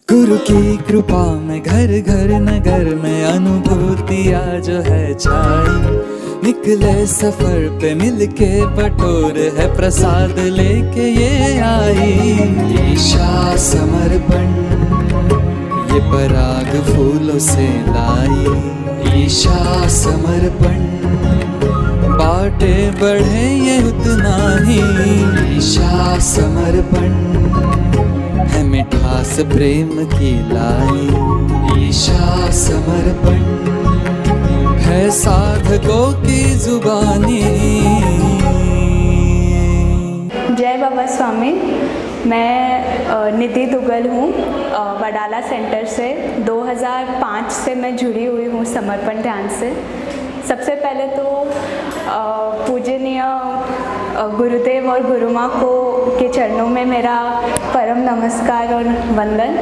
गुरु की कृपा में घर घर नगर में अनुभूतियाँ जो है छाई। निकले सफर पे मिलके बटोर है प्रसाद लेके ये आई। ईशा समर्पण ये पराग फूलों से लाई। ईशा समर्पण बाटे बढ़े ये उतना ही। ईशा समर्पण है मिठास प्रेम की लाई। ईशा समर्पण है साधकों की जुबानी। जय बाबा स्वामी। मैं निधि दुग्गल हूँ, वडाला सेंटर से। 2005 से मैं जुड़ी हुई हूँ समर्पण ध्यान से। सबसे पहले तो पूजनीय गुरुदेव और गुरु माँ को के चरणों में मेरा परम नमस्कार और वंदन।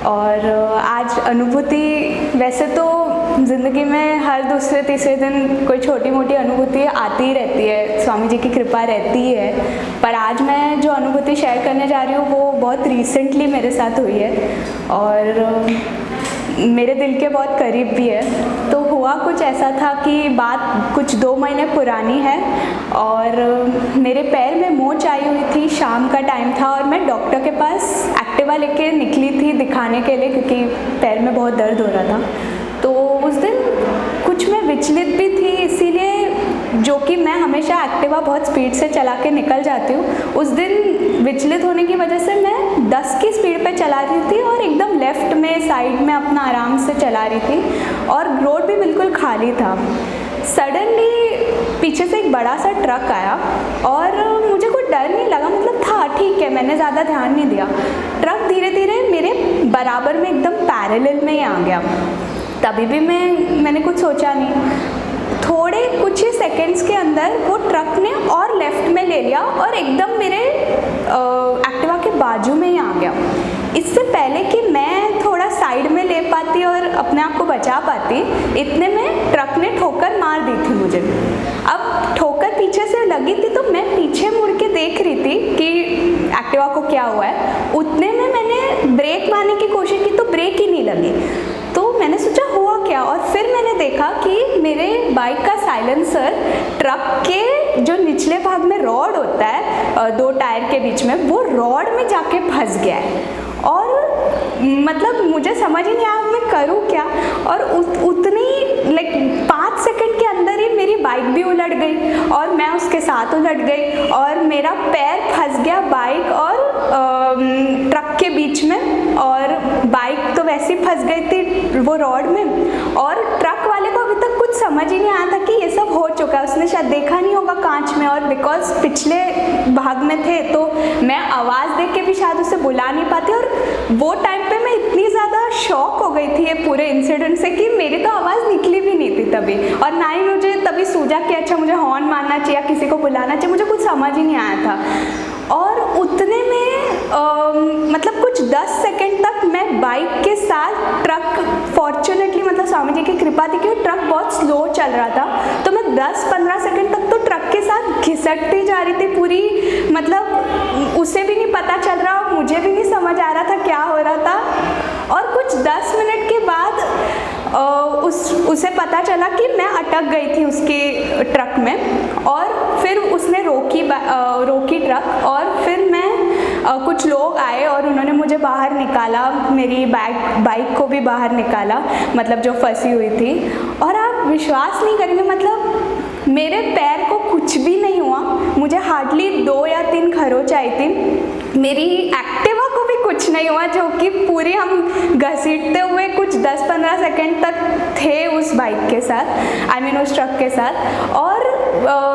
और आज अनुभूति, वैसे तो ज़िंदगी में हर दूसरे तीसरे दिन कोई छोटी मोटी अनुभूति आती ही रहती है, स्वामी जी की कृपा रहती ही है। पर आज मैं जो अनुभूति शेयर करने जा रही हूँ वो बहुत रिसेंटली मेरे साथ हुई है और मेरे दिल के बहुत करीब भी है। तो हुआ कुछ ऐसा था कि बात कुछ 2 महीने पुरानी है और मेरे पैर में मोच आई हुई थी। शाम का टाइम था और मैं डॉक्टर के पास एक्टिवा लेके निकली थी दिखाने के लिए, क्योंकि पैर में बहुत दर्द हो रहा था। तो उस दिन कुछ मैं विचलित भी थी, इसीलिए, जो कि मैं हमेशा एक्टिवा बहुत स्पीड से चला के निकल जाती हूँ, उस दिन विचलित होने की वजह से मैं 10 की स्पीड पे चला रही थी और एकदम लेफ्ट में साइड में अपना आराम से चला रही थी और रोड भी बिल्कुल खाली था। सडनली पीछे से एक बड़ा सा ट्रक आया और मुझे कोई डर नहीं लगा, मतलब था ठीक है, मैंने ज़्यादा ध्यान नहीं दिया। ट्रक धीरे धीरे मेरे बराबर में एकदम पैरेलल में ही आ गया। तभी भी मैंने कुछ सोचा नहीं। थोड़े कुछ ही सेकंड्स के अंदर वो ट्रक ने और लेफ्ट में ले लिया और एकदम मेरे एक्टिवा के बाजू में ही आ गया। इससे पहले कि मैं थोड़ा साइड में ले पाती और अपने आप को बचा पाती, इतने में ट्रक ने ठोकर मार दी थी मुझे। अब ठोकर पीछे से लगी थी तो मैं पीछे मुड़ के देख रही थी कि एक्टिवा को क्या हुआ है। उतने में मैंने ब्रेक मारने की कोशिश की तो ब्रेक ही नहीं लगी। तो मैंने सोचा हुआ क्या, और फिर मैंने देखा कि मेरे बाइक का साइलेंसर ट्रक के जो निचले भाग में रॉड होता है 2 टायर के बीच में, वो रॉड में जाके फंस गया है। और मतलब मुझे समझ ही नहीं आया मैं करूँ क्या। और उतनी 5 सेकंड के अंदर ही मेरी बाइक भी उलट गई और मैं उसके साथ उलट गई और मेरा पैर फंस गया बाइक और ट्रक के बीच में। और बाइक तो वैसे ही फंस गई थी वो रॉड में, और ट्रक वाले को अभी तक कुछ समझ ही नहीं आया था कि ये सब हो चुका है। उसने शायद देखा नहीं होगा कांच में, और बिकॉज पिछले भाग में थे तो मैं आवाज़ देख के भी शायद उसे बुला नहीं पाती। और वो टाइम पे मैं इतनी ज़्यादा शॉक हो गई थी ये पूरे इंसिडेंट से कि मेरी तो आवाज़ निकली भी नहीं थी तभी, और ना ही मुझे तभी सूझा कि अच्छा मुझे हॉर्न मारना चाहिए, किसी को बुलाना चाहिए, मुझे कुछ समझ ही नहीं आया था। और उतने में मतलब कुछ 10 सेकंड तक मैं बाइक के साथ ट्रक, फॉर्चुनेटली मतलब स्वामी जी की कृपा थी कि ट्रक बहुत स्लो चल रहा था, तो मैं 10-15 सेकंड तक तो ट्रक के साथ घिसटती जा रही थी पूरी। मतलब उसे भी नहीं पता चल रहा और मुझे भी नहीं समझ आ रहा था क्या हो रहा था। और कुछ 10 मिनट के बाद उसे पता चला कि मैं अटक गई थी उसके ट्रक में, और फिर उसने रोकी ट्रक, और फिर मैं कुछ लोग आए और उन्होंने मुझे बाहर निकाला, मेरी बाइक को भी बाहर निकाला, मतलब जो फंसी हुई थी। और आप विश्वास नहीं करेंगे, मतलब मेरे पैर को कुछ भी नहीं हुआ, मुझे हार्डली 2 या 3 खरोंच आई थी। मेरी एक्टिवा को भी कुछ नहीं हुआ, जो कि पूरी हम घसीटते हुए कुछ 10-15 सेकंड तक थे उस बाइक के साथ, उस ट्रक के साथ। और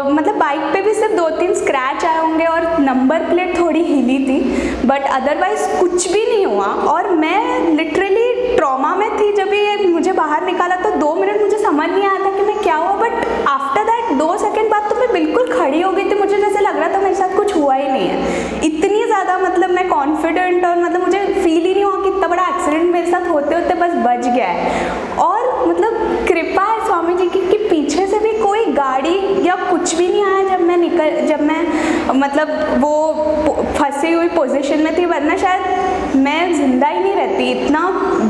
मतलब बाइक पे भी सिर्फ 2-3 स्क्रैच आए होंगे और नंबर प्लेट थोड़ी हिली थी, बट अदरवाइज कुछ भी नहीं हुआ। और मैं लिटरली ट्रॉमा में थी जब ये मुझे बाहर निकाला, तो 2 मिनट मुझे समझ नहीं आया था कि मैं क्या हुआ, बट आफ्टर दैट 2 सेकंड बाद तो मैं बिल्कुल खड़ी हो गई थी। मुझे जैसे लग रहा था मेरे साथ कुछ हुआ ही नहीं है, इतनी ज़्यादा मतलब मैं कॉन्फिडेंट, और मतलब मुझे फील ही नहीं हुआ कि इतना बड़ा एक्सीडेंट मेरे साथ होते होते बस बच गया है। और मतलब कृपा है स्वामी जी की कि पीछे से भी कोई गाड़ी या कुछ भी नहीं आया जब मैं मतलब वो फंसी फंसी हुई पोजीशन में थी, वरना शायद मैं ज़िंदा ही नहीं रहती, इतना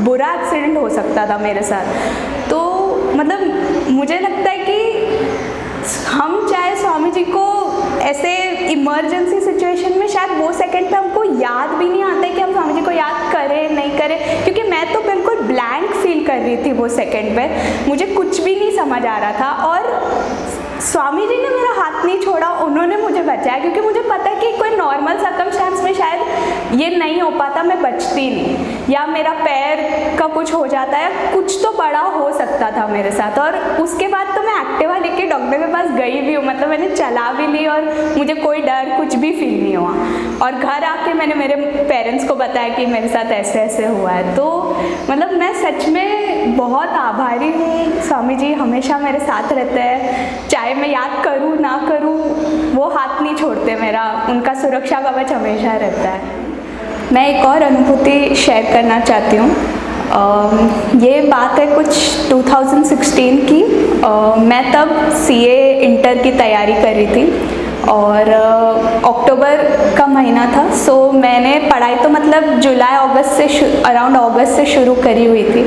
बुरा एक्सीडेंट हो सकता था मेरे साथ। तो मतलब मुझे लगता है कि हम चाहे स्वामी जी को ऐसे इमरजेंसी सिचुएशन में शायद वो सेकंड पे हमको याद भी नहीं आता है कि हम स्वामी जी को याद करें नहीं करें, क्योंकि मैं तो बिल्कुल ब्लैंक फील कर रही थी वो सेकंड पे, मुझे कुछ भी नहीं समझ आ रहा था। और स्वामी जी ने मेरा हाथ नहीं छोड़ा, उन्होंने मुझे बचाया, क्योंकि मुझे पता है कि कोई नॉर्मल सर्कमस्टेंस में शायद ये नहीं हो पाता, मैं बचती नहीं, या मेरा पैर का कुछ हो जाता है, कुछ तो बड़ा हो सकता था मेरे साथ। और उसके बाद तो मैं एक्टिवा लेके डॉक्टर के पास गई भी हूँ, मतलब मैंने चला भी ली और मुझे कोई डर कुछ भी फील नहीं हुआ। और घर आके मैंने मेरे पेरेंट्स को बताया कि मेरे साथ ऐसे ऐसे हुआ है। तो मतलब मैं सच में बहुत आभारी हूँ, स्वामी जी हमेशा मेरे साथ रहते हैं, चाहे मैं याद करूँ ना करूँ, वो हाथ नहीं छोड़ते मेरा, उनका सुरक्षा कवच हमेशा रहता है। मैं एक और अनुभूति शेयर करना चाहती हूँ। ये बात है कुछ 2016 की। मैं तब CA इंटर की तैयारी कर रही थी और अक्टूबर का महीना था। सो मैंने पढ़ाई तो मतलब जुलाई अगस्त से अराउंड अगस्त से शुरू करी हुई थी,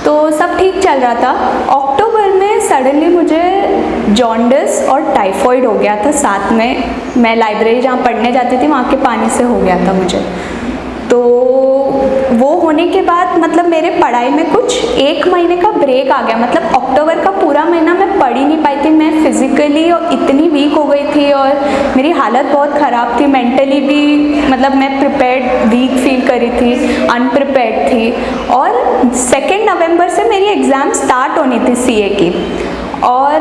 तो सब ठीक चल रहा था। अक्टूबर में सडनली मुझे जॉन्डिस और टाइफॉइड हो गया था साथ में। मैं लाइब्रेरी जहाँ पढ़ने जाती थी वहाँ के पानी से हो गया था मुझे। तो वो होने के बाद मतलब मेरे पढ़ाई में कुछ 1 महीने का ब्रेक आ गया, मतलब अक्टूबर का पूरा महीना मैं पढ़ ही नहीं पाई थी। मैं फिज़िकली और इतनी वीक हो गई थी और मेरी हालत बहुत ख़राब थी, मेंटली भी मतलब मैं प्रिपेयर्ड वीक फील करी थी, अनप्रिपेयर्ड थी। और 2 नवंबर से मेरी एग्ज़ाम स्टार्ट होनी थी CA की, और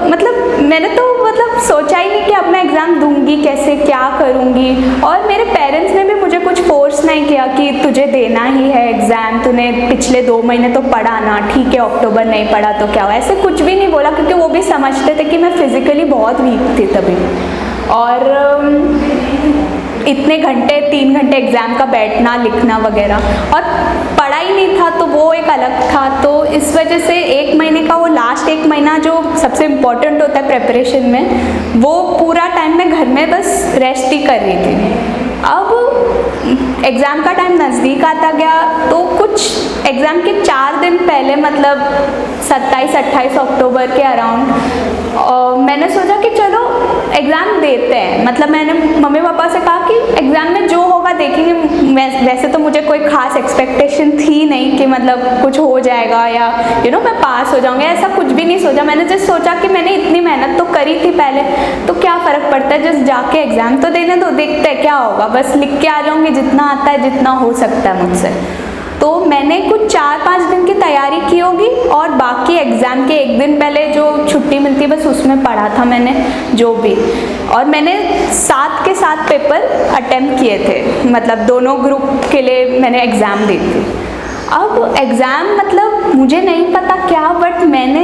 मतलब मैंने तो मतलब सोचा ही नहीं कि अब मैं एग्ज़ाम दूंगी कैसे, क्या करूंगी। और मेरे पेरेंट्स ने भी मुझे कुछ फोर्स नहीं किया कि तुझे देना ही है एग्ज़ाम, तूने पिछले 2 महीने तो पढ़ा ना, ठीक है अक्टूबर नहीं पढ़ा तो क्या हुआ, ऐसे कुछ भी नहीं बोला, क्योंकि वो भी समझते थे कि मैं फिज़िकली बहुत वीक थी तभी। और इतने घंटे 3 घंटे एग्ज़ाम का बैठना लिखना वगैरह, और पढ़ाई नहीं था तो वो एक अलग था। तो इस वजह से 1 महीने का वो लास्ट 1 महीना जो सबसे इम्पोर्टेंट होता है प्रिपरेशन में, वो पूरा टाइम मैं घर में बस रेस्ट ही कर रही थी। अब एग्ज़ाम का टाइम नज़दीक आता गया, तो कुछ एग्ज़ाम के 4 दिन पहले मतलब 27-28 अक्टूबर के अराउंड मैंने सोचा कि चलो एग्ज़ाम देते हैं। मतलब मैंने मम्मी पापा से कहा कि एग्ज़ाम में जो होगा देखेंगे। वैसे तो मुझे कोई ख़ास एक्सपेक्टेशन थी नहीं कि मतलब कुछ हो जाएगा या मैं पास हो जाऊँगी, ऐसा कुछ भी नहीं सोचा। मैंने जस्ट सोचा कि मैंने इतनी मेहनत तो करी थी पहले, तो क्या फ़र्क पड़ता है, जस्ट जाके एग्ज़ाम तो देने दो, देखते हैं क्या होगा, बस लिख के आ जाऊँगी, जितना आता है जितना हो सकता है मुझसे। तो मैंने कुछ 4-5 दिन की तैयारी की होगी, और बाकी एग्ज़ाम के 1 दिन पहले जो छुट्टी मिलती है बस उसमें पढ़ा था मैंने जो भी। और मैंने 7 के 7 पेपर अटेम्प्ट किए थे, मतलब दोनों ग्रुप के लिए मैंने एग्ज़ाम दी थी। अब एग्ज़ाम मतलब मुझे नहीं पता क्या, बट मैंने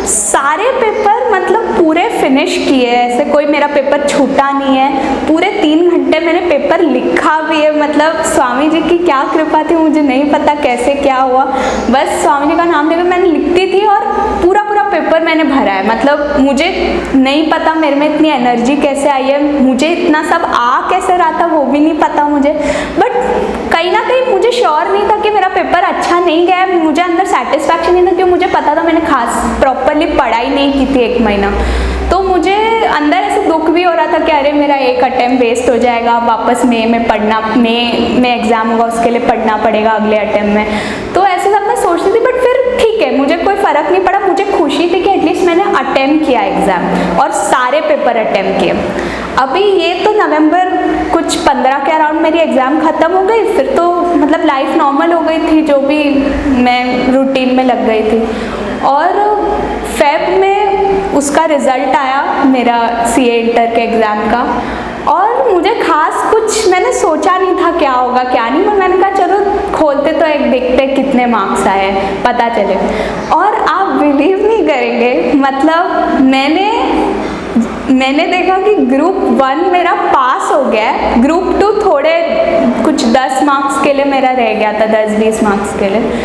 सारे पेपर मतलब पूरे फिनिश किए, ऐसे कोई मेरा पेपर छूटा नहीं है। पूरे 3 घंटे मैंने पेपर लिखा भी है, मतलब स्वामी जी की क्या कृपा थी, मुझे नहीं पता कैसे क्या हुआ, बस स्वामी जी का नाम लेकर मैंने लिखती थी और पूरा पेपर मैंने भरा है। मतलब मुझे नहीं पता मेरे में इतनी एनर्जी कैसे आई है, मुझे इतना सब आ कैसे रहा था वो भी नहीं पता मुझे, बट कहीं ना कहीं मुझे श्योर नहीं था कि मेरा पेपर अच्छा नहीं गया। मुझे अंदर सेटिस्फैक्शन नहीं था, क्योंकि मुझे पता था मैंने खास प्रॉपरली पढ़ाई नहीं की थी 1 महीना। तो मुझे अंदर ऐसे दुख भी हो रहा था कि अरे मेरा एक अटेम्प्ट वेस्ट हो जाएगा, वापस मई में एग्ज़ाम होगा, उसके लिए पढ़ना पड़ेगा अगले अटेम्प्ट में। तो ऐसे सब मैं सोचती थी, बट फिर ठीक है, मुझे कोई फ़र्क नहीं पड़ा। मुझे खुशी थी कि एटलीस्ट मैंने अटेम्प्ट किया एग्ज़ाम और सारे पेपर अटेम्प्ट किए। अभी ये तो नवंबर कुछ 15 के अराउंड मेरी एग्ज़ाम ख़त्म हो गई, फिर तो मतलब लाइफ नॉर्मल हो गई थी, जो भी मैं रूटीन में लग गई थी। और फेब में उसका रिज़ल्ट आया मेरा CA इंटर के एग्ज़ाम का, और मुझे खास कुछ मैंने सोचा नहीं था क्या होगा क्या नहीं, पर मैंने कहा चलो खोलते तो एक देखते कितने मार्क्स आए पता चले। और आप बिलीव नहीं करेंगे, मतलब मैंने देखा कि ग्रुप 1 मेरा पास हो गया है, ग्रुप 2 थोड़े कुछ 10 मार्क्स के लिए मेरा रह गया था, 10-20 मार्क्स के लिए।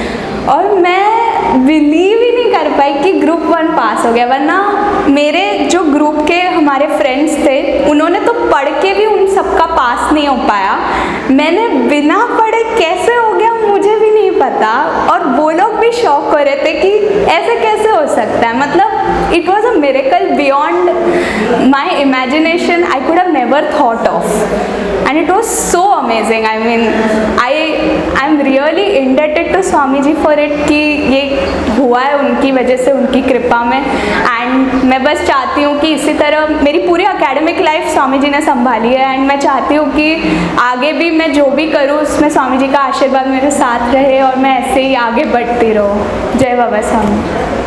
और मैं मैं बिलीव ही नहीं कर पाई कि ग्रुप 1 पास हो गया, वरना मेरे जो ग्रुप के हमारे फ्रेंड्स थे उन्होंने तो पढ़ के भी उन सबका पास नहीं हो पाया। मैंने बिना पढ़े कैसे हो गया मुझे भी नहीं पता, और वो लोग भी शॉक हो रहे थे कि ऐसे कैसे हो सकता है। मतलब it was a miracle beyond my imagination, I could have never thought of, and it was so amazing. I mean I am really indebted to Swami ji for it कि ये हुआ है उनकी वजह से, उनकी कृपा में। एंड मैं बस चाहती हूँ कि इसी तरह मेरी पूरी एकेडमिक लाइफ स्वामी जी ने संभाली है, एंड मैं चाहती हूँ कि आगे भी मैं जो भी करूँ उसमें स्वामी जी का आशीर्वाद मेरे साथ रहे और मैं ऐसे ही आगे बढ़ती रहूँ। जय बाबा स्वामी।